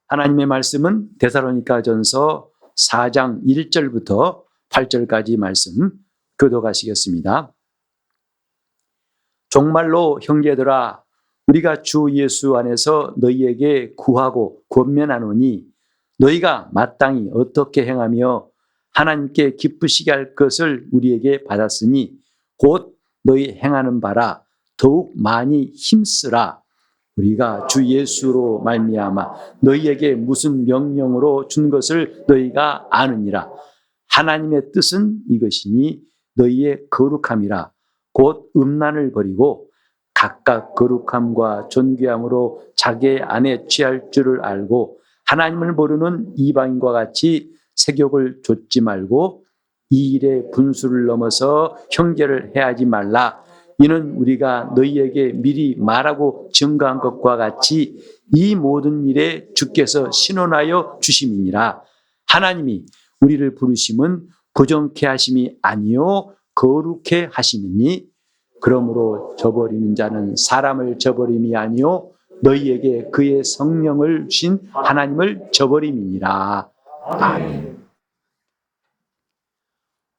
하나님의 말씀은 데살로니가전서 4장 1절부터 8절까지 말씀 교독하시겠습니다. 정말로 형제들아 우리가 주 예수 안에서 너희에게 구하고 권면하노니 너희가 마땅히 어떻게 행하며 하나님께 기쁘시게 할 것을 우리에게 받았으니 곧 너희 행하는 바라 더욱 많이 힘쓰라. 우리가 주 예수로 말미암아 너희에게 무슨 명령으로 준 것을 너희가 아느니라. 하나님의 뜻은 이것이니 너희의 거룩함이라. 곧 음란을 버리고 각각 거룩함과 존귀함으로 자기 안에 취할 줄을 알고 하나님을 모르는 이방인과 같이 세욕을 좇지 말고 이 일에 분수를 넘어서 형제를 해하지 말라. 이는 우리가 너희에게 미리 말하고 증거한 것과 같이 이 모든 일에 주께서 신원하여 주심이니라. 하나님이 우리를 부르심은 부정케 하심이 아니요 거룩해 하심이니 그러므로 저버리는 자는 사람을 저버림이 아니요 너희에게 그의 성령을 주신 하나님을 저버림이니라. 아멘.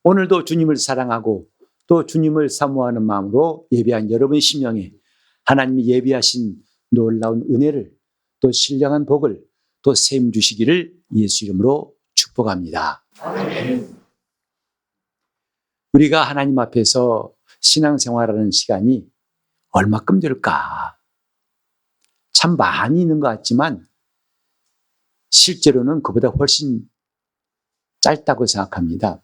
오늘도 주님을 사랑하고 또 주님을 사모하는 마음으로 예배한 여러분 심령에 하나님이 예비하신 놀라운 은혜를 또 신령한 복을 또 셈 주시기를 예수 이름으로 축복합니다. 아멘. 우리가 하나님 앞에서 신앙생활하는 시간이 얼마큼 될까? 참 많이 있는 것 같지만 실제로는 그보다 훨씬 짧다고 생각합니다.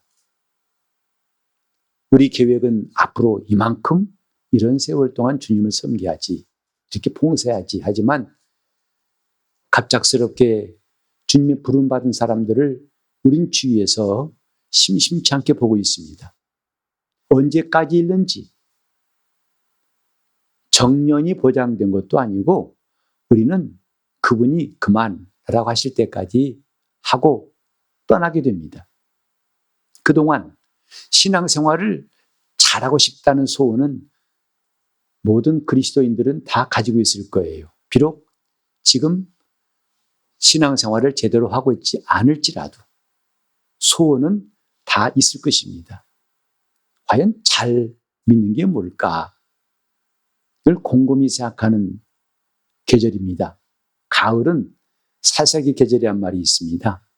우리 계획은 앞으로 이만큼 이런 세월 동안 주님을 섬겨야지, 이렇게 봉사해야지 하지만 갑작스럽게 주님의 부름받은 사람들을 우린 주위에서 심심치 않게 보고 있습니다. 언제까지 있는지 정년이 보장된 것도 아니고 우리는 그분이 그만라고 하실 때까지 하고 떠나게 됩니다. 그동안 신앙생활을 잘하고 싶다는 소원은 모든 그리스도인들은 다 가지고 있을 거예요. 비록 지금 신앙생활을 제대로 하고 있지 않을지라도 소원은 다 있을 것입니다. 과연 잘 믿는 게 뭘까? 늘 곰곰이 생각하는 계절입니다. 가을은 살사기 계절이란 말이 있습니다.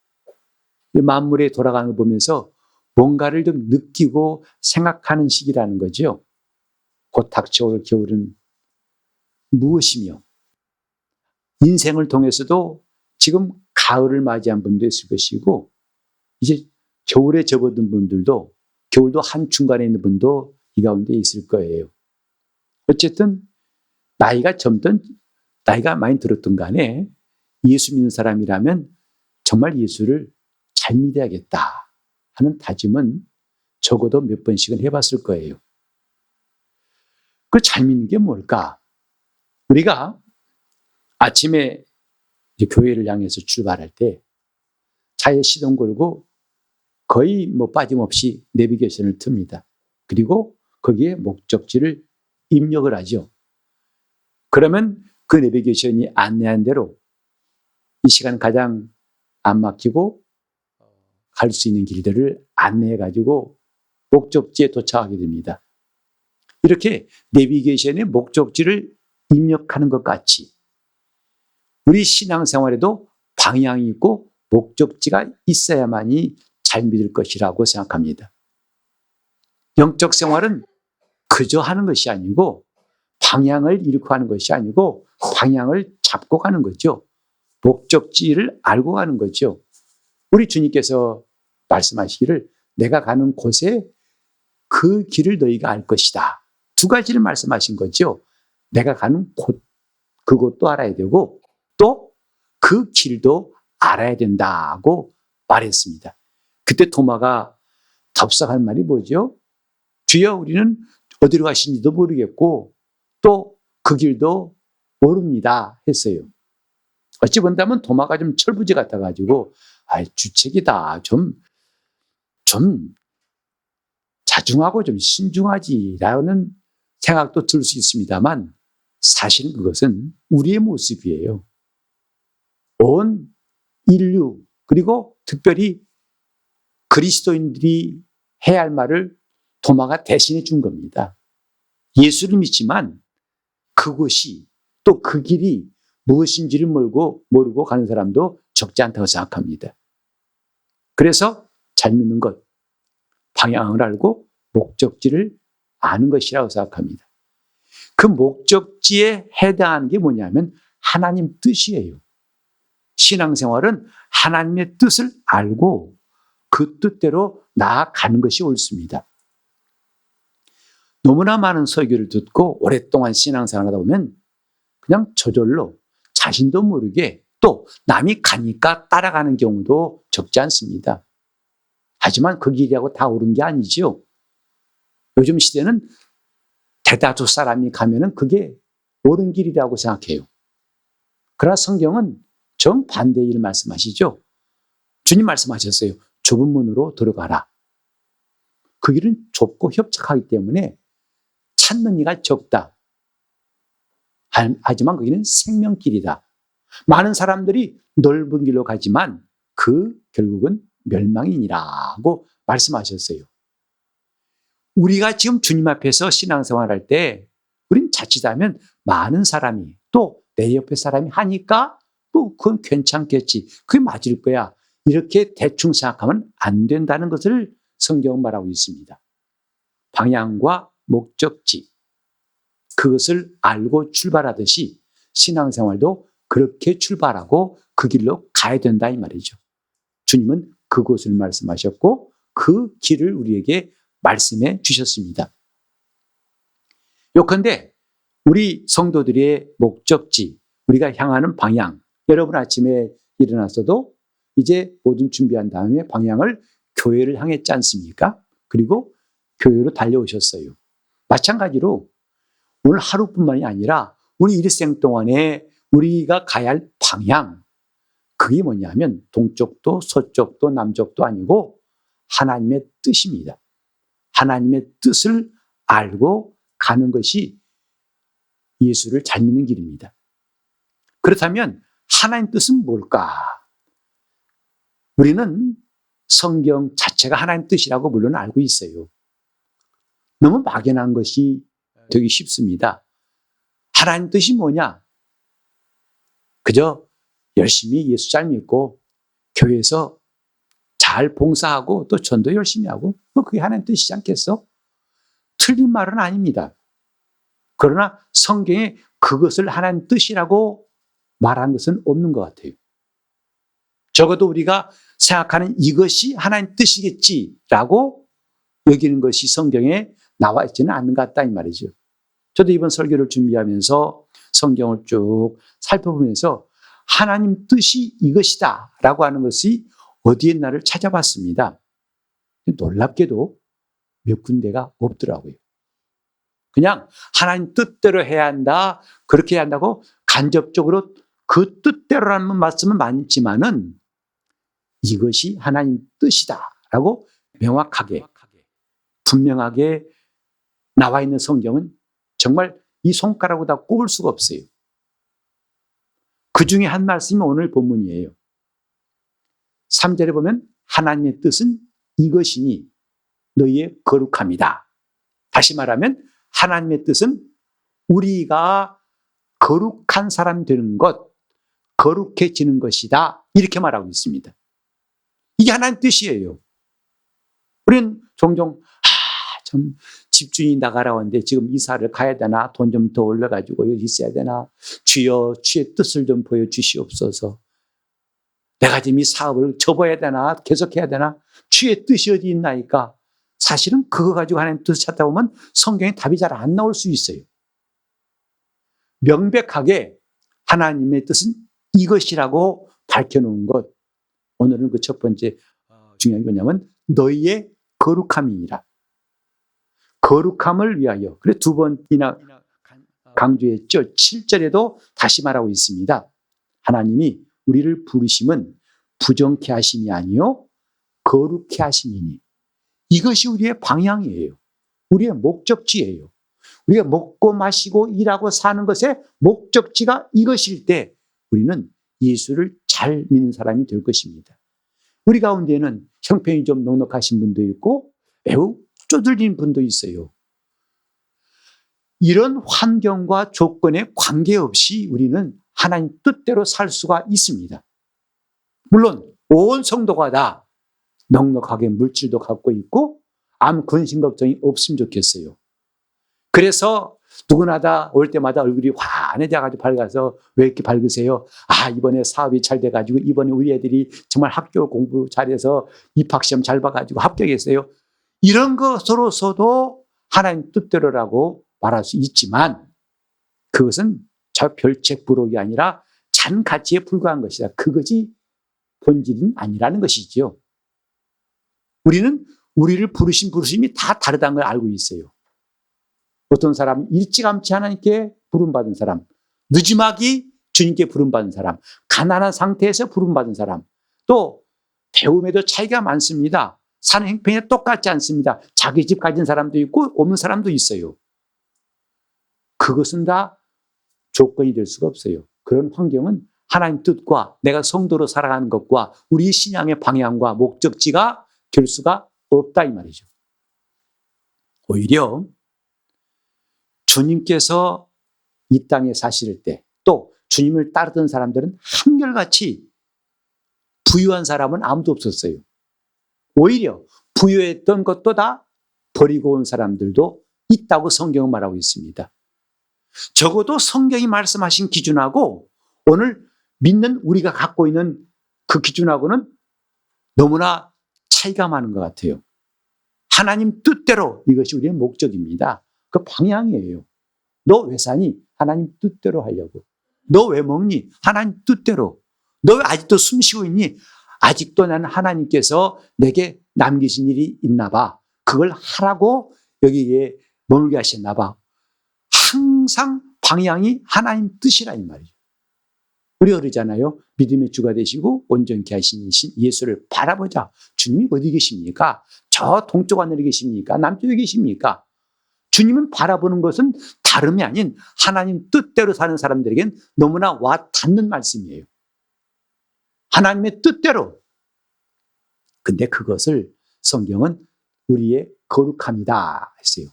만물에 돌아가는 걸 보면서 뭔가를 좀 느끼고 생각하는 시기라는 거죠. 곧 닥쳐올 겨울은 무엇이며 인생을 통해서도 지금 가을을 맞이한 분도 있을 것이고 이제 겨울에 접어든 분들도 겨울도 한중간에 있는 분도 이 가운데 있을 거예요. 어쨌든 나이가 젊든 나이가 많이 들었든 간에 예수 믿는 사람이라면 정말 예수를 잘 믿어야겠다 하는 다짐은 적어도 몇 번씩은 해봤을 거예요. 그 잘 믿는 게 뭘까? 우리가 아침에 이제 교회를 향해서 출발할 때 차에 시동 걸고 거의 빠짐없이 내비게이션을 틉니다. 그리고 거기에 목적지를 입력을 하죠. 그러면 그 내비게이션이 안내한 대로 이 시간 가장 안 막히고 갈 수 있는 길들을 안내해가지고 목적지에 도착하게 됩니다. 이렇게 내비게이션의 목적지를 입력하는 것 같이 우리 신앙생활에도 방향이 있고 목적지가 있어야만이 잘 믿을 것이라고 생각합니다. 영적 생활은 그저 하는 것이 아니고 방향을 잃고 하는 것이 아니고 방향을 잡고 가는 거죠. 목적지를 알고 가는 거죠. 우리 주님께서 말씀하시기를 내가 가는 곳에 그 길을 너희가 알 것이다. 두 가지를 말씀하신 거죠. 내가 가는 곳, 그곳도 알아야 되고 또 그 길도 알아야 된다고 말했습니다. 그때 도마가 덥석한 말이 뭐죠? 주여 우리는 어디로 가신지도 모르겠고 또 그 길도 모릅니다 했어요. 어찌 본다면 도마가 좀 철부지 같아가지고 주책이다. 좀 자중하고 좀 신중하지라는 생각도 들 수 있습니다만 사실 그것은 우리의 모습이에요. 온 인류 그리고 특별히 그리스도인들이 해야 할 말을 도마가 대신해 준 겁니다. 예수를 믿지만 그곳이 또 그 길이 무엇인지를 모르고 가는 사람도 적지 않다고 생각합니다. 그래서 잘 믿는 것, 방향을 알고 목적지를 아는 것이라고 생각합니다. 그 목적지에 해당하는 게 뭐냐면 하나님 뜻이에요. 신앙생활은 하나님의 뜻을 알고 그 뜻대로 나아가는 것이 옳습니다. 너무나 많은 설교를 듣고 오랫동안 신앙생활을 하다 보면 그냥 저절로 자신도 모르게 또 남이 가니까 따라가는 경우도 적지 않습니다. 하지만 그 길이라고 다 옳은 게 아니죠. 요즘 시대는 대다수 사람이 가면은 그게 옳은 길이라고 생각해요. 그러나 성경은 정반대의 일을 말씀하시죠. 주님 말씀하셨어요. 좁은 문으로 들어가라. 그 길은 좁고 협착하기 때문에 찾는 이가 적다. 하지만 거기는 생명길이다. 많은 사람들이 넓은 길로 가지만 그 결국은 멸망이니라고 말씀하셨어요. 우리가 지금 주님 앞에서 신앙생활할 때 우린 자칫하면 많은 사람이 또 내 옆에 사람이 하니까 뭐 그건 괜찮겠지. 그게 맞을 거야. 이렇게 대충 생각하면 안 된다는 것을 성경은 말하고 있습니다. 방향과 목적지, 그것을 알고 출발하듯이 신앙생활도 그렇게 출발하고 그 길로 가야 된다 이 말이죠. 주님은 그곳을 말씀하셨고 그 길을 우리에게 말씀해 주셨습니다. 요컨대 우리 성도들의 목적지, 우리가 향하는 방향, 여러분 아침에 일어나서도 이제 모든 준비한 다음에 방향을 교회를 향했지 않습니까? 그리고 교회로 달려오셨어요. 마찬가지로 오늘 하루뿐만이 아니라 우리 일생 동안에 우리가 가야 할 방향, 그게 뭐냐면 동쪽도 서쪽도 남쪽도 아니고 하나님의 뜻입니다. 하나님의 뜻을 알고 가는 것이 예수를 잘 믿는 길입니다. 그렇다면 하나님 뜻은 뭘까? 우리는 성경 자체가 하나님 뜻이라고 물론 알고 있어요. 너무 막연한 것이 되기 쉽습니다. 하나님 뜻이 뭐냐? 그저 열심히 예수 잘 믿고 교회에서 잘 봉사하고 또 전도 열심히 하고 뭐 그게 하나님 뜻이지 않겠어? 틀린 말은 아닙니다. 그러나 성경에 그것을 하나님 뜻이라고 말한 것은 없는 것 같아요. 적어도 우리가 생각하는 이것이 하나님 뜻이겠지라고 여기는 것이 성경에 나와 있지는 않는 것 같다 이 말이죠. 저도 이번 설교를 준비하면서 성경을 쭉 살펴보면서 하나님 뜻이 이것이다 라고 하는 것이 어디에 있나를 찾아봤습니다. 놀랍게도 몇 군데가 없더라고요. 그냥 하나님 뜻대로 해야 한다, 그렇게 해야 한다고 간접적으로 그 뜻대로라는 말씀은 많지만은 이것이 하나님 뜻이다라고 명확하게 분명하게 나와 있는 성경은 정말 이 손가락으로 다 꼽을 수가 없어요. 그 중에 한 말씀이 오늘 본문이에요. 3절에 보면 하나님의 뜻은 이것이니 너희의 거룩함이다. 다시 말하면 하나님의 뜻은 우리가 거룩한 사람 되는 것, 거룩해지는 것이다. 이렇게 말하고 있습니다. 이게 하나님 뜻이에요. 우리는 종종 참 집주인이 나가라고 하는데 지금 이사를 가야 되나? 돈 좀 더 올려가지고 여기 있어야 되나? 주여 주의 뜻을 좀 보여주시옵소서. 내가 지금 이 사업을 접어야 되나? 계속해야 되나? 주의 뜻이 어디 있나이까? 사실은 그거 가지고 하나님 뜻을 찾다 보면 성경에 답이 잘 안 나올 수 있어요. 명백하게 하나님의 뜻은 이것이라고 밝혀놓은 것. 오늘은 그 첫 번째 중요한 게 뭐냐면 너희의 거룩함이니라. 거룩함을 위하여. 그래 두 번이나 강조했죠. 7절에도 다시 말하고 있습니다. 하나님이 우리를 부르심은 부정케 하심이 아니요 거룩케 하심이니. 이것이 우리의 방향이에요. 우리의 목적지예요. 우리가 먹고 마시고 일하고 사는 것의 목적지가 이것일 때 우리는 예수를 잘 믿는 사람이 될 것입니다. 우리 가운데는 형편이 좀 넉넉하신 분도 있고 매우 쪼들린 분도 있어요. 이런 환경과 조건에 관계없이 우리는 하나님 뜻대로 살 수가 있습니다. 물론 온 성도가 다 넉넉하게 물질도 갖고 있고 아무 근심 걱정이 없으면 좋겠어요. 그래서 누구나 다 올 때마다 얼굴이 환해져가지고 밝아서 왜 이렇게 밝으세요? 아, 이번에 사업이 잘 돼가지고 이번에 우리 애들이 정말 학교 공부 잘해서 입학시험 잘 봐가지고 합격했어요. 이런 것으로서도 하나님 뜻대로라고 말할 수 있지만 그것은 저 별책부록이 아니라 잔 가치에 불과한 것이다. 그것이 본질은 아니라는 것이죠. 우리는 우리를 부르신 부르심이 다 다르다는 걸 알고 있어요. 어떤 사람은 일찌감치 하나님께 부름받은 사람, 늦지막이 주님께 부름받은 사람, 가난한 상태에서 부름받은 사람, 또 배움에도 차이가 많습니다. 사는 형편이 똑같지 않습니다. 자기 집 가진 사람도 있고 없는 사람도 있어요. 그것은 다 조건이 될 수가 없어요. 그런 환경은 하나님 뜻과 내가 성도로 살아가는 것과 우리 신앙의 방향과 목적지가 될 수가 없다 이 말이죠. 오히려 주님께서 이 땅에 사실 때 또 주님을 따르던 사람들은 한결같이 부유한 사람은 아무도 없었어요. 오히려 부유했던 것도 다 버리고 온 사람들도 있다고 성경은 말하고 있습니다. 적어도 성경이 말씀하신 기준하고 오늘 믿는 우리가 갖고 있는 그 기준하고는 너무나 차이가 많은 것 같아요. 하나님 뜻대로 이것이 우리의 목적입니다. 그 방향이에요. 너 왜 사니? 하나님 뜻대로 하려고. 너 왜 먹니? 하나님 뜻대로. 너 왜 아직도 숨 쉬고 있니? 아직도 나는 하나님께서 내게 남기신 일이 있나 봐. 그걸 하라고 여기에 머물게 하셨나 봐. 항상 방향이 하나님 뜻이라 이 말이죠. 우리가 그러잖아요. 믿음의 주가 되시고 온전케 하신 예수를 바라보자. 주님이 어디 계십니까? 저 동쪽 하늘에 계십니까? 남쪽에 계십니까? 주님은 바라보는 것은 다름이 아닌 하나님 뜻대로 사는 사람들에겐 너무나 와 닿는 말씀이에요. 하나님의 뜻대로. 근데 그것을 성경은 우리의 거룩함이다 했어요.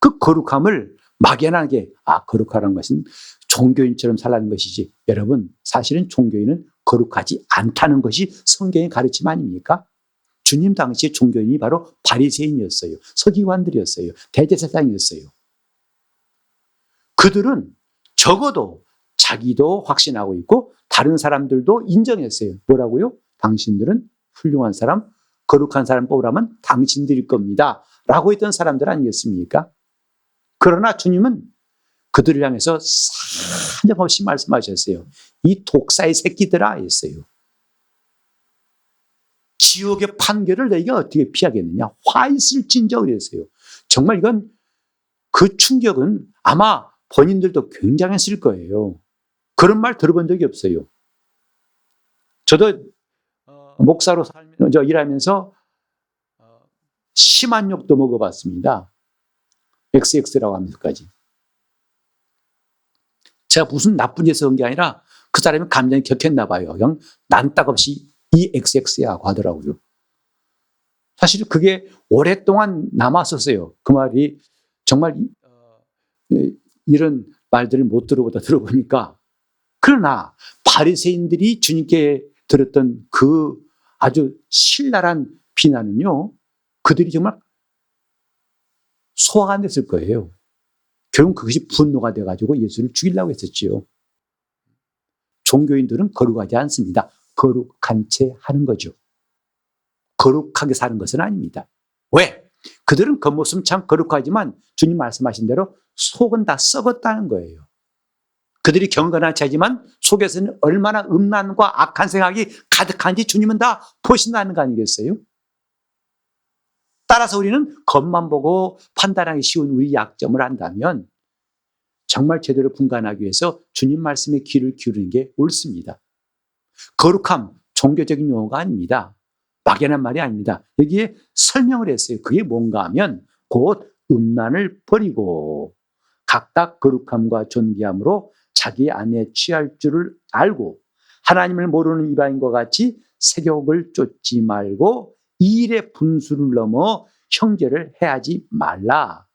그 거룩함을 막연하게 거룩하라는 것은 종교인처럼 살라는 것이지 여러분 사실은 종교인은 거룩하지 않다는 것이 성경의 가르침 아닙니까? 주님 당시에 종교인이 바로 바리새인이었어요. 서기관들이었어요. 대제사장이었어요. 그들은 적어도 자기도 확신하고 있고 다른 사람들도 인정했어요. 뭐라고요? 당신들은 훌륭한 사람, 거룩한 사람 뽑으라면 당신들일 겁니다. 라고 했던 사람들 아니겠습니까? 그러나 주님은 그들을 향해서 사정없이 말씀하셨어요. 이 독사의 새끼들아 했어요. 지옥의 판결을 너희가 어떻게 피하겠느냐? 화 있을진저 그랬어요. 정말 이건 그 충격은 아마 본인들도 굉장했을 거예요. 그런 말 들어본 적이 없어요. 저도 목사로 일하면서 심한 욕도 먹어봤습니다. XX라고 하면서까지. 제가 무슨 나쁜 짓을 한 게 아니라 그 사람이 감정이 격했나 봐요. 그냥 난딱 없이 이 XX라고 하더라고요. 사실 그게 오랫동안 남았었어요. 그 말이 정말 이런 말들을 못 들어보니까. 그러나 바리새인들이 주님께 들었던 그 아주 신랄한 비난은요. 그들이 정말 소화가 안 됐을 거예요. 결국 그것이 분노가 돼가지고 예수를 죽이려고 했었지요. 종교인들은 거룩하지 않습니다. 거룩한 채 하는 거죠. 거룩하게 사는 것은 아닙니다. 왜? 그들은 겉모습은 참 거룩하지만 주님 말씀하신 대로 속은 다 썩었다는 거예요. 그들이 경건한 채지만 속에서는 얼마나 음란과 악한 생각이 가득한지 주님은 다 보신다는 거 아니겠어요? 따라서 우리는 겉만 보고 판단하기 쉬운 우리 약점을 안다면 정말 제대로 분간하기 위해서 주님 말씀에 귀를 기울이는 게 옳습니다. 거룩함, 종교적인 용어가 아닙니다. 막연한 말이 아닙니다. 여기에 설명을 했어요. 그게 뭔가 하면 곧 음란을 버리고 각각 거룩함과 존귀함으로 자기 안에 취할 줄을 알고 하나님을 모르는 이방인과 같이 세욕을 쫓지 말고 이 일의 분수를 넘어 형제를 해하지 말라.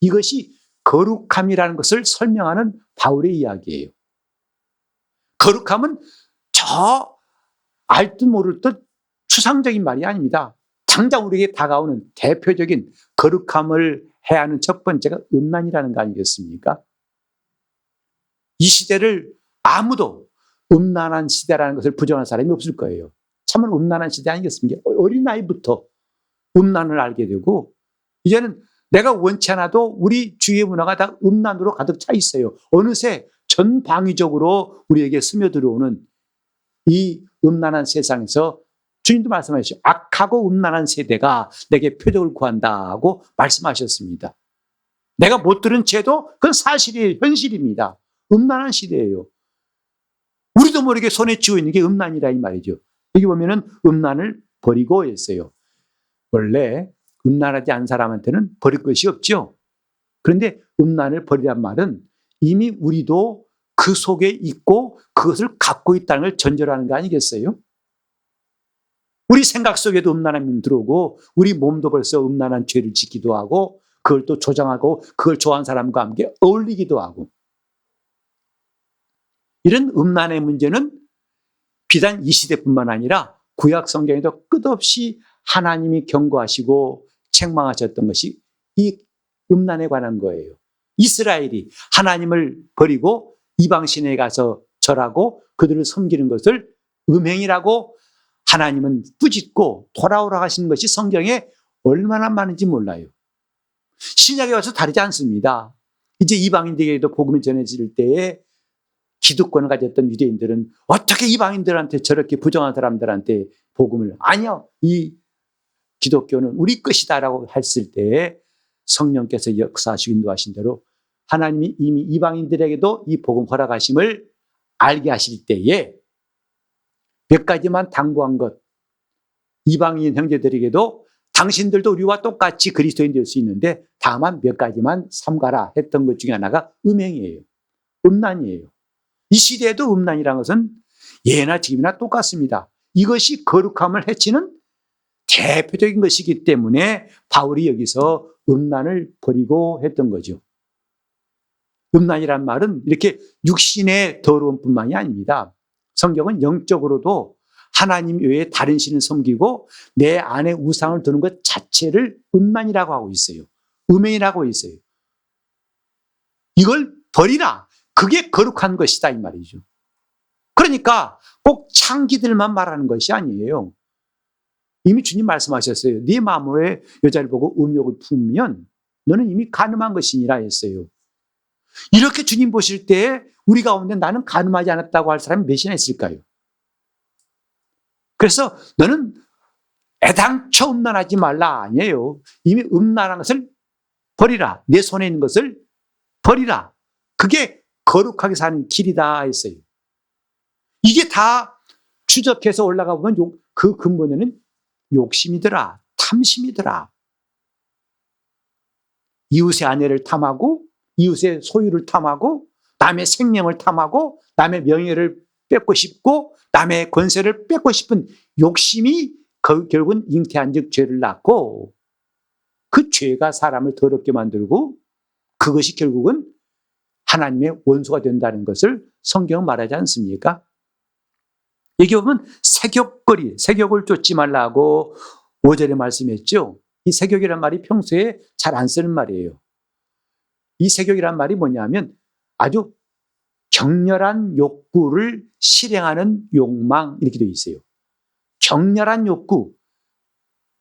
이것이 거룩함이라는 것을 설명하는 바울의 이야기예요. 거룩함은 저 알듯 모를 듯 추상적인 말이 아닙니다. 당장 우리에게 다가오는 대표적인 거룩함을 해야 하는 첫 번째가 음란이라는 거 아니겠습니까? 이 시대를 아무도 음란한 시대라는 것을 부정할 사람이 없을 거예요. 참으로 음란한 시대 아니겠습니까? 어린 나이부터 음란을 알게 되고 이제는 내가 원치 않아도 우리 주위의 문화가 다 음란으로 가득 차 있어요. 어느새 전방위적으로 우리에게 스며들어오는 이 음란한 세상에서 주님도 말씀하셨죠. 악하고 음란한 세대가 내게 표적을 구한다고 말씀하셨습니다. 내가 못 들은 죄도 그건 사실이에요. 현실입니다. 음란한 시대예요. 우리도 모르게 손에 쥐고 있는 게 음란이라 이 말이죠. 여기 보면은 음란을 버리고 했어요. 원래 음란하지 않은 사람한테는 버릴 것이 없죠. 그런데 음란을 버리란 말은 이미 우리도 그 속에 있고 그것을 갖고 있다는 걸 전제로 하는 거 아니겠어요? 우리 생각 속에도 음란함이 들어오고 우리 몸도 벌써 음란한 죄를 짓기도 하고 그걸 또 조장하고 그걸 좋아하는 사람과 함께 어울리기도 하고 이런 음란의 문제는 비단 이 시대뿐만 아니라 구약 성경에도 끝없이 하나님이 경고하시고 책망하셨던 것이 이 음란에 관한 거예요. 이스라엘이 하나님을 버리고 이방신에 가서 절하고 그들을 섬기는 것을 음행이라고 하나님은 꾸짖고 돌아오라 하시는 것이 성경에 얼마나 많은지 몰라요. 신약에 와서 다르지 않습니다. 이제 이방인들에게도 복음이 전해질 때에 기득권을 가졌던 유대인들은 어떻게 이방인들한테 저렇게 부정한 사람들한테 복음을 아니요. 이 기독교는 우리 것이다라고 했을 때 성령께서 역사하시고 인도하신 대로 하나님이 이미 이방인들에게도 이 복음 허락하심을 알게 하실 때에 몇 가지만 당부한 것 이방인 형제들에게도 당신들도 우리와 똑같이 그리스도인 될 수 있는데 다만 몇 가지만 삼가라 했던 것 중에 하나가 음행이에요. 음란이에요. 이 시대에도 음란이라는 것은 예나 지금이나 똑같습니다. 이것이 거룩함을 해치는 대표적인 것이기 때문에 바울이 여기서 음란을 버리고 했던 거죠. 음란이란 말은 이렇게 육신의 더러움뿐만이 아닙니다. 성경은 영적으로도 하나님 외에 다른 신을 섬기고 내 안에 우상을 두는 것 자체를 음란이라고 하고 있어요. 음행이라고 하고 있어요. 이걸 버리라. 그게 거룩한 것이다 이 말이죠. 그러니까 꼭 창기들만 말하는 것이 아니에요. 이미 주님 말씀하셨어요. 네 마음에 여자를 보고 음욕을 품으면 너는 이미 간음한 것이니라 했어요. 이렇게 주님 보실 때 우리 가운데 나는 간음하지 않았다고 할 사람이 몇이나 있을까요? 그래서 너는 애당초 음란하지 말라 아니에요. 이미 음란한 것을 버리라. 내 손에 있는 것을 버리라. 그게 거룩하게 사는 길이다 했어요. 이게 다 추적해서 올라가 보면 그 근본에는 욕심이더라. 탐심이더라. 이웃의 아내를 탐하고 이웃의 소유를 탐하고 남의 생명을 탐하고 남의 명예를 뺏고 싶고 남의 권세를 뺏고 싶은 욕심이 결국은 잉태한 즉 죄를 낳고 그 죄가 사람을 더럽게 만들고 그것이 결국은 하나님의 원수가 된다는 것을 성경은 말하지 않습니까? 여기 보면 세욕을 쫓지 말라고 5절에 말씀했죠. 이 세욕이란 말이 평소에 잘 안 쓰는 말이에요. 이 세욕이란 말이 뭐냐면 아주 격렬한 욕구를 실행하는 욕망 이렇게 되어 있어요. 격렬한 욕구.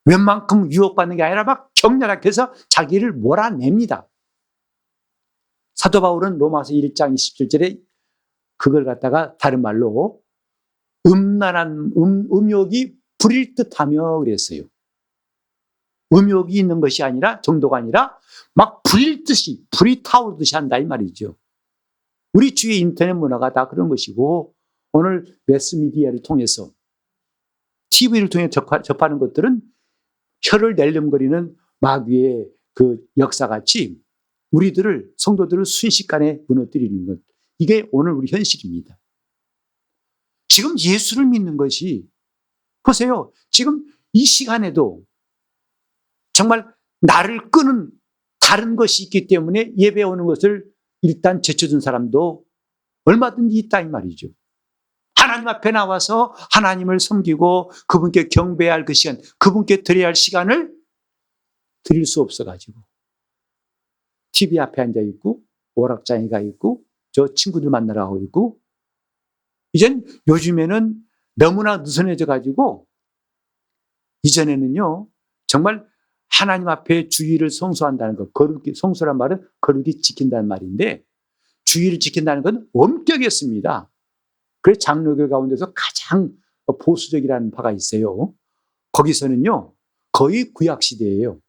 웬만큼 유혹받는 게 아니라 막 격렬하게 해서 자기를 몰아냅니다. 사도 바울은 로마서 1장 27절에 그걸 갖다가 다른 말로 음란한 음욕이 부릴 듯하며 그랬어요. 음욕이 있는 것이 아니라 정도가 아니라 막 부릴 듯이 불이 타오르듯이 한다 이 말이죠. 우리 주위의 인터넷 문화가 다 그런 것이고 오늘 매스미디어를 통해서 TV를 통해 접하는 것들은 혀를 낼름거리는 마귀의 그 역사같이 우리들을 성도들을 순식간에 무너뜨리는 것 이게 오늘 우리 현실입니다. 지금 예수를 믿는 것이, 보세요. 지금 이 시간에도 정말 나를 끄는 다른 것이 있기 때문에 예배에 오는 것을 일단 제쳐둔 사람도 얼마든지 있다 이 말이죠. 하나님 앞에 나와서 하나님을 섬기고 그분께 경배해야 할 그 시간, 그분께 드려야 할 시간을 드릴 수 없어가지고 TV 앞에 앉아 있고 오락장에 가 있고 저 친구들 만나러 가고 있고, 이젠 요즘에는 너무나 느슨해져 가지고, 이전에는요 정말 하나님 앞에 주의를 성수한다는 것, 거룩히, 성수란 말은 거룩히 지킨다는 말인데, 주의를 지킨다는 건 엄격했습니다. 그래서 장로교 가운데서 가장 보수적이라는 바가 있어요. 거기서는요 거의 구약시대예요.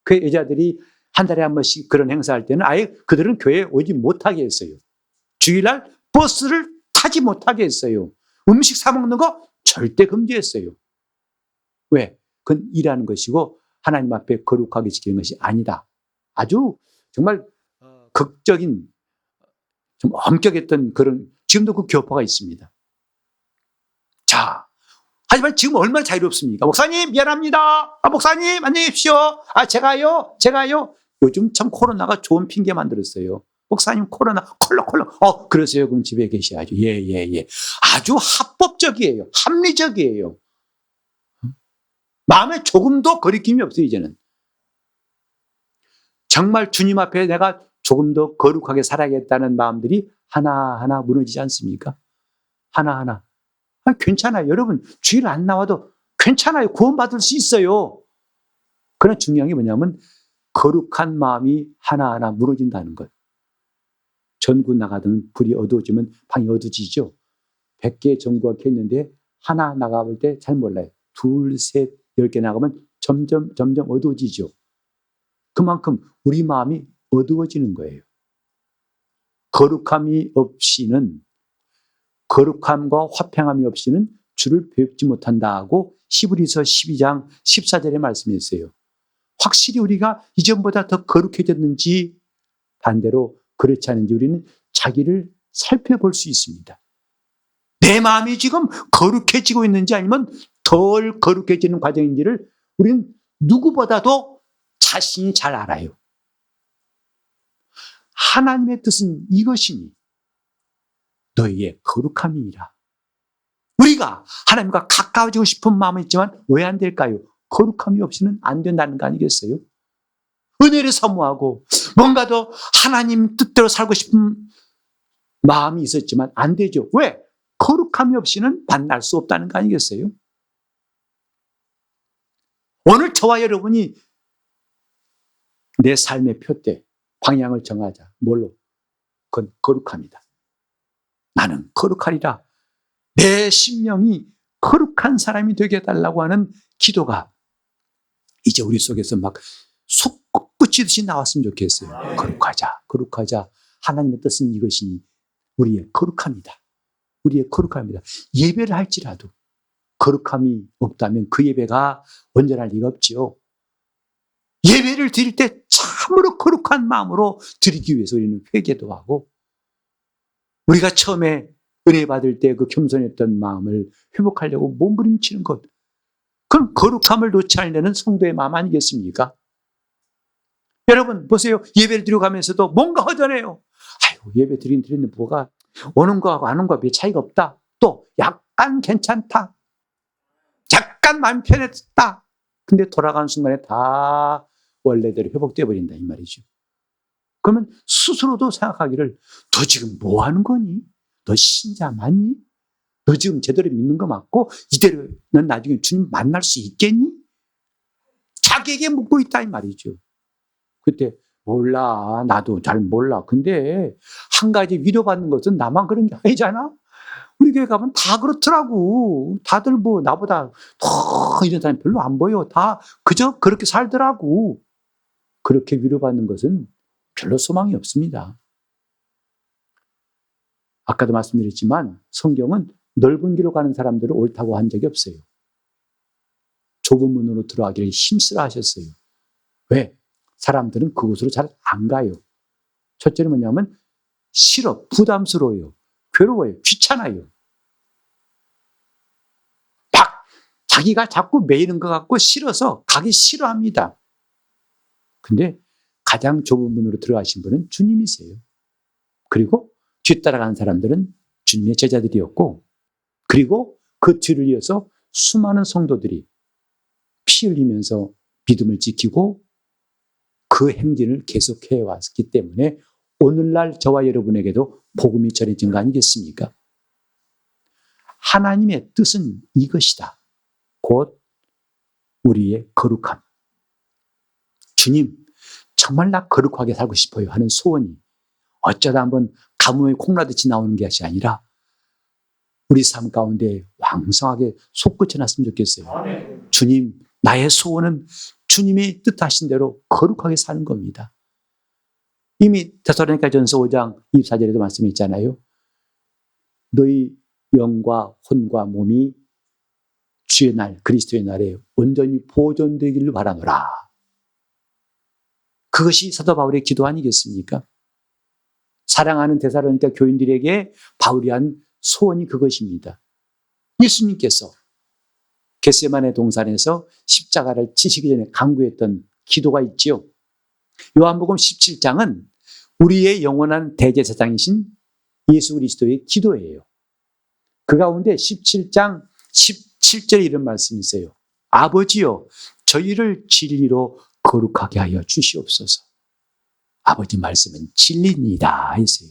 그 여자들이 한 달에 한 번씩 그런 행사할 때는 아예 그들은 교회에 오지 못하게 했어요. 주일날 버스를 타지 못하게 했어요. 음식 사 먹는 거 절대 금지했어요. 왜? 그건 일하는 것이고 하나님 앞에 거룩하게 지키는 것이 아니다. 아주 정말 극적인, 좀 엄격했던 그런, 지금도 그 교파가 있습니다. 자, 하지만 지금 얼마나 자유롭습니까? 목사님 미안합니다. 목사님 안녕히 계십시오. 제가요. 요즘 참 코로나가 좋은 핑계 만들었어요. 목사님 코로나 콜록. 그러세요. 그럼 집에 계셔야죠. 예. 아주 합법적이에요. 합리적이에요. 마음에 조금도 거리낌이 없어요. 이제는 정말 주님 앞에 내가 조금 더 거룩하게 살아야겠다는 마음들이 하나하나 무너지지 않습니까? 하나하나. 괜찮아요. 여러분 주일 안 나와도 괜찮아요. 구원받을 수 있어요. 그러나 중요한 게 뭐냐면 거룩한 마음이 하나하나 무너진다는 것. 전구 나가던 불이 어두워지면 방이 어두워지죠. 100개의 전구가 켜있는데 하나 나가볼 때 잘 몰라요. 둘, 셋, 10개 나가면 점점 어두워지죠. 그만큼 우리 마음이 어두워지는 거예요. 거룩함이 없이는, 거룩함과 화평함이 없이는 주를 뵙지 못한다고 히브리서 12장 14절에 말씀했어요. 확실히 우리가 이전보다 더 거룩해졌는지 반대로 그렇지 않은지 우리는 자기를 살펴볼 수 있습니다. 내 마음이 지금 거룩해지고 있는지 아니면 덜 거룩해지는 과정인지를 우리는 누구보다도 자신이 잘 알아요. 하나님의 뜻은 이것이니 너희의 거룩함이니라. 우리가 하나님과 가까워지고 싶은 마음은 있지만 왜 안 될까요? 거룩함이 없이는 안 된다는 거 아니겠어요? 은혜를 사모하고 뭔가 더 하나님 뜻대로 살고 싶은 마음이 있었지만 안 되죠. 왜? 거룩함이 없이는 만날 수 없다는 거 아니겠어요? 오늘 저와 여러분이 내 삶의 표대, 방향을 정하자. 뭘로? 그건 거룩함이다. 나는 거룩하리라. 내 심령이 거룩한 사람이 되게 해달라고 하는 기도가 이제 우리 속에서 막 솟구치듯이 나왔으면 좋겠어요. 거룩하자. 하나님의 뜻은 이것이니 우리의 거룩함이다. 우리의 거룩함이다. 예배를 할지라도 거룩함이 없다면 그 예배가 온전할 리가 없지요. 예배를 드릴 때 참으로 거룩한 마음으로 드리기 위해서 우리는 회개도 하고, 우리가 처음에 은혜 받을 때 그 겸손했던 마음을 회복하려고 몸부림치는 것, 그건 거룩함을 놓지 않으려는 성도의 마음 아니겠습니까? 여러분 보세요. 예배를 드리고 가면서도 뭔가 허전해요. 아이고, 예배 드리는데 뭐가 오는 거하고 안 오는 거하고 별 차이가 없다. 또 약간 괜찮다. 약간 마음 편했다. 근데 돌아가는 순간에 다 원래대로 회복되어 버린다 이 말이죠. 그러면 스스로도 생각하기를 너 지금 뭐 하는 거니? 너 신자 맞니? 너 지금 제대로 믿는 거 맞고 이대로는 나중에 주님 만날 수 있겠니? 자기에게 묻고 있다 이 말이죠. 그때 몰라. 나도 잘 몰라. 근데 한 가지 위로받는 것은 나만 그런 게 아니잖아. 우리 교회 가면 다 그렇더라고. 다들 뭐 나보다 더 이런 사람이 별로 안 보여. 다 그저 그렇게 살더라고. 그렇게 위로받는 것은 별로 소망이 없습니다. 아까도 말씀드렸지만 성경은 넓은 길로 가는 사람들을 옳다고 한 적이 없어요. 좁은 문으로 들어가기를 힘쓰라 하셨어요. 왜? 사람들은 그곳으로 잘 안 가요. 첫째는 뭐냐면 싫어, 부담스러워요, 괴로워요, 귀찮아요. 자기가 자꾸 매이는 것 같고 싫어서 가기 싫어합니다. 근데 가장 좁은 문으로 들어가신 분은 주님이세요. 그리고 뒤따라가는 사람들은 주님의 제자들이었고, 그리고 그 뒤를 이어서 수많은 성도들이 피 흘리면서 믿음을 지키고 그 행진을 계속해 왔기 때문에 오늘날 저와 여러분에게도 복음이 전해진 거 아니겠습니까? 하나님의 뜻은 이것이다. 곧 우리의 거룩함. 주님, 정말 나 거룩하게 살고 싶어요 하는 소원이 어쩌다 한번 가뭄에 콩나듯이 나오는 것이 아니라 우리 삶 가운데 왕성하게 솟구쳐 났으면 좋겠어요. 주님, 나의 소원은 주님이 뜻하신 대로 거룩하게 사는 겁니다. 이미 데살로니가전서 5장 24절에도 말씀했잖아요. 너희 영과 혼과 몸이 주의 날, 그리스도의 날에 온전히 보존되기를 바라노라. 그것이 사도 바울의 기도 아니겠습니까? 사랑하는 데살로니가 교인들에게 바울이 한 소원이 그것입니다. 예수님께서 겟세마네 동산에서 십자가를 치시기 전에 간구했던 기도가 있지요. 요한복음 17장은 우리의 영원한 대제사장이신 예수 그리스도의 기도예요. 그 가운데 17장 17절에 이런 말씀이 있어요. 아버지여, 저희를 진리로 거룩하게 하여 주시옵소서. 아버지 말씀은 진리입니다 했어요.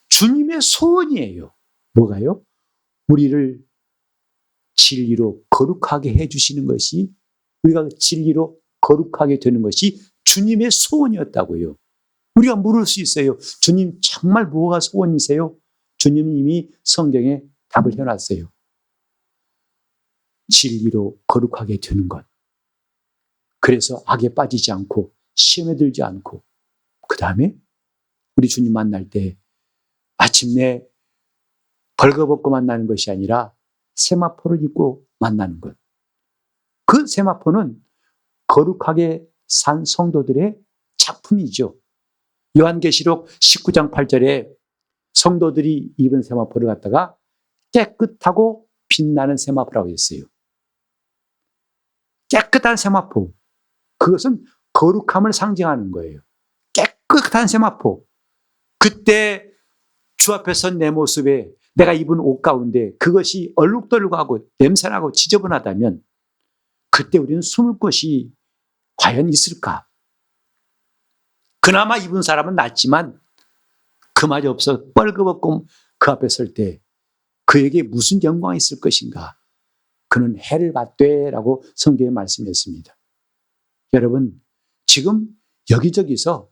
주님의 소원이에요. 뭐가요? 우리를 진리로 거룩하게 해주시는 것이, 우리가 진리로 거룩하게 되는 것이 주님의 소원이었다고요. 우리가 물을 수 있어요. 주님, 정말 뭐가 소원이세요? 주님은 이미 성경에 답을 해놨어요. 진리로 거룩하게 되는 것. 그래서 악에 빠지지 않고 시험에 들지 않고, 그 다음에 우리 주님 만날 때 마침내 벌거벗고 만나는 것이 아니라 세마포를 입고 만나는 것. 그 세마포는 거룩하게 산 성도들의 작품이죠. 요한계시록 19장 8절에 성도들이 입은 세마포를 갖다가 깨끗하고 빛나는 세마포라고 했어요. 깨끗한 세마포. 그것은 거룩함을 상징하는 거예요. 깨끗한 세마포. 그때 주 앞에 선 내 모습에 내가 입은 옷 가운데 그것이 얼룩덜룩하고 냄새나고 지저분하다면 그때 우리는 숨을 곳이 과연 있을까? 그나마 입은 사람은 낫지만 그마저 없어 뻘겋고 그 앞에 설 때 그에게 무슨 영광이 있을 것인가? 그는 해를 받되라고 성경에 말씀했습니다. 여러분, 지금 여기저기서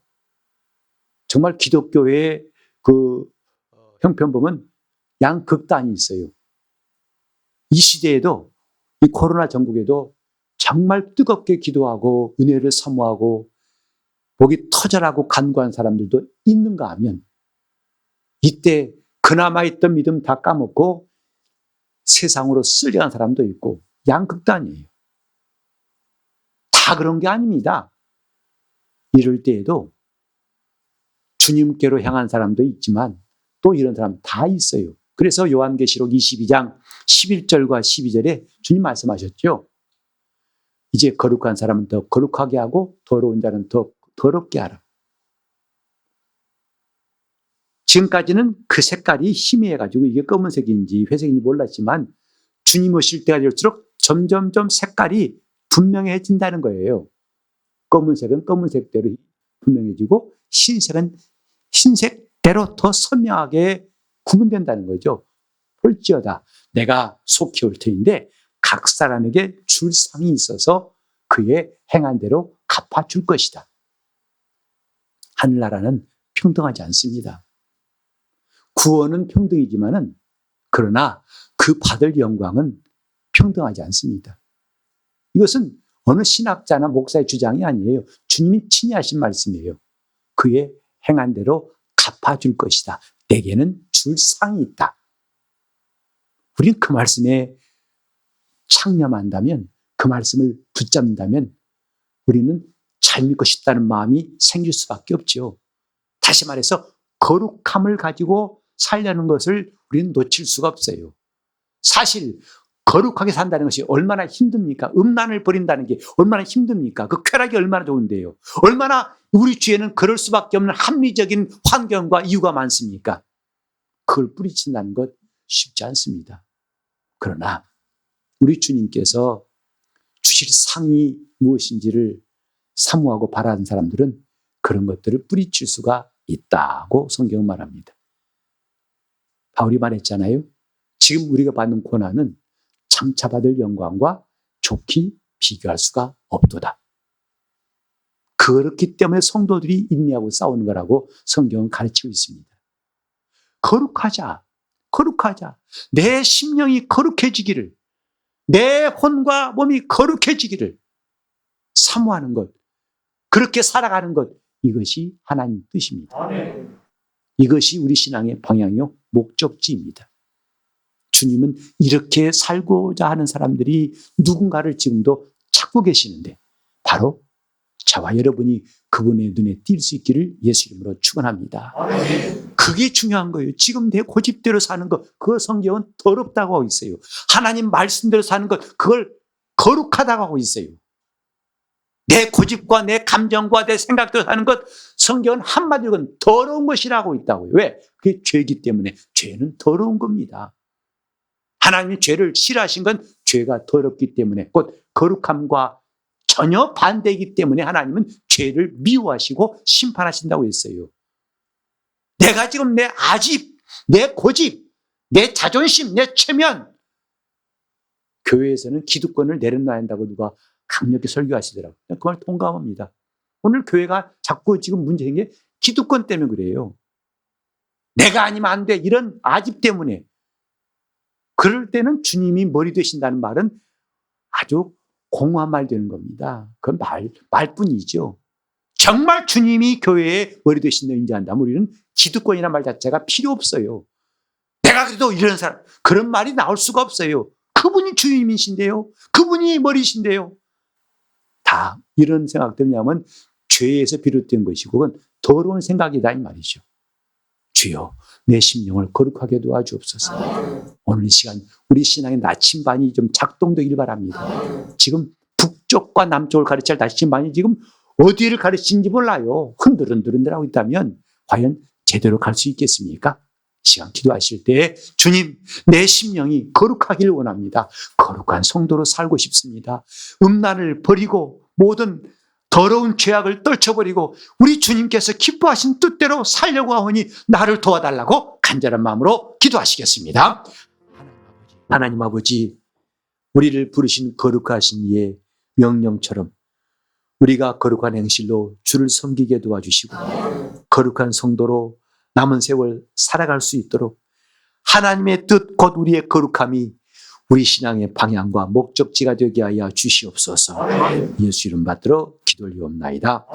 정말 기독교의 그 형편 보면 양극단이 있어요. 이 시대에도, 이 코로나 전국에도 정말 뜨겁게 기도하고 은혜를 사모하고 목이 터져라고 간구한 사람들도 있는가 하면 이때 그나마 있던 믿음 다 까먹고 세상으로 쓸려간 사람도 있고 양극단이에요. 다 그런 게 아닙니다. 이럴 때에도 주님께로 향한 사람도 있지만 또 이런 사람 다 있어요. 그래서 요한계시록 22장 11절과 12절에 주님 말씀하셨죠. 이제 거룩한 사람은 더 거룩하게 하고 더러운 자는 더 더럽게 하라. 지금까지는 그 색깔이 희미해가지고 이게 검은색인지 회색인지 몰랐지만 주님 오실 때가 될수록 점점점 색깔이 분명해진다는 거예요. 검은색은 검은색대로 분명해지고 흰색은 흰색대로 더 선명하게 구분된다는 거죠. 볼지어다 내가 속히 올 터인데 각 사람에게 줄 상이 있어서 그의 행한 대로 갚아줄 것이다. 하늘나라는 평등하지 않습니다. 구원은 평등이지만은 그러나 그 받을 영광은 평등하지 않습니다. 이것은 어느 신학자나 목사의 주장이 아니에요. 주님이 친히 하신 말씀이에요. 그의 행한 대로 갚아줄 것이다. 내게는 줄 상이 있다. 우리는 그 말씀에 창념한다면, 그 말씀을 붙잡는다면 우리는 잘 믿고 싶다는 마음이 생길 수밖에 없죠. 다시 말해서 거룩함을 가지고 살려는 것을 우리는 놓칠 수가 없어요. 사실 거룩하게 산다는 것이 얼마나 힘듭니까? 음란을 버린다는 게 얼마나 힘듭니까? 그 쾌락이 얼마나 좋은데요. 얼마나 우리 주위에는 그럴 수밖에 없는 합리적인 환경과 이유가 많습니까? 그걸 뿌리친다는 것 쉽지 않습니다. 그러나 우리 주님께서 주실 상이 무엇인지를 사모하고 바라는 사람들은 그런 것들을 뿌리칠 수가 있다고 성경은 말합니다. 바울이 말했잖아요. 지금 우리가 받는 고난은 장차 받을 영광과 좋게 비교할 수가 없도다. 그렇기 때문에 성도들이 인내하고 싸우는 거라고 성경은 가르치고 있습니다. 거룩하자. 거룩하자. 내 심령이 거룩해지기를, 내 혼과 몸이 거룩해지기를 사모하는 것, 그렇게 살아가는 것, 이것이 하나님 뜻입니다. 이것이 우리 신앙의 방향이요 목적지입니다. 주님은 이렇게 살고자 하는 사람들이 누군가를 지금도 찾고 계시는데 바로 저와 여러분이 그분의 눈에 띌 수 있기를 예수 이름으로 축원합니다. 그게 중요한 거예요. 지금 내 고집대로 사는 것, 그걸 성경은 더럽다고 하고 있어요. 하나님 말씀대로 사는 것, 그걸 거룩하다고 하고 있어요. 내 고집과 내 감정과 내 생각대로 사는 것, 성경은 한마디로 더러운 것이라고 있다고요. 왜? 그게 죄이기 때문에. 죄는 더러운 겁니다. 하나님이 죄를 싫어하신 건 죄가 더럽기 때문에, 곧 거룩함과 전혀 반대이기 때문에 하나님은 죄를 미워하시고 심판하신다고 했어요. 내가 지금 내 아집, 내 고집, 내 자존심, 내 체면, 교회에서는 기득권을 내려놔야 한다고 누가 강력히 설교하시더라고요. 그걸 동감합니다. 오늘 교회가 자꾸 지금 문제인 게 기득권 때문에 그래요. 내가 아니면 안 돼, 이런 아집 때문에. 그럴 때는 주님이 머리 되신다는 말은 아주 공허한 말 되는 겁니다. 그건 말뿐이죠. 정말 주님이 교회에 머리 되신다 인지한다면 우리는 기득권이라는 말 자체가 필요 없어요. 내가 그래도 이런 사람, 그런 말이 나올 수가 없어요. 그분이 주님이신데요. 그분이 머리신데요. 다 이런 생각 때문이냐면 죄에서 비롯된 것이고 그건 더러운 생각이다 이 말이죠. 주여 내 심령을 거룩하게 도와주옵소서. 오늘 이 시간 우리 신앙의 나침반이 좀 작동되길 바랍니다. 지금 북쪽과 남쪽을 가르칠 나침반이 지금 어디를 가르치는지 몰라요. 흔들흔들흔들하고 있다면 과연 제대로 갈 수 있겠습니까? 시간 기도하실 때 주님 내 심령이 거룩하길 원합니다. 거룩한 성도로 살고 싶습니다. 음란을 버리고 모든 더러운 죄악을 떨쳐버리고 우리 주님께서 기뻐하신 뜻대로 살려고 하오니 나를 도와달라고 간절한 마음으로 기도하시겠습니다. 하나님 아버지, 우리를 부르신 거룩하신 이의 명령처럼 우리가 거룩한 행실로 주를 섬기게 도와주시고 거룩한 성도로 남은 세월 살아갈 수 있도록 하나님의 뜻 곧 우리의 거룩함이 우리 신앙의 방향과 목적지가 되게 하여 주시옵소서. 예수 이름 받들어 기도 올리옵나이다.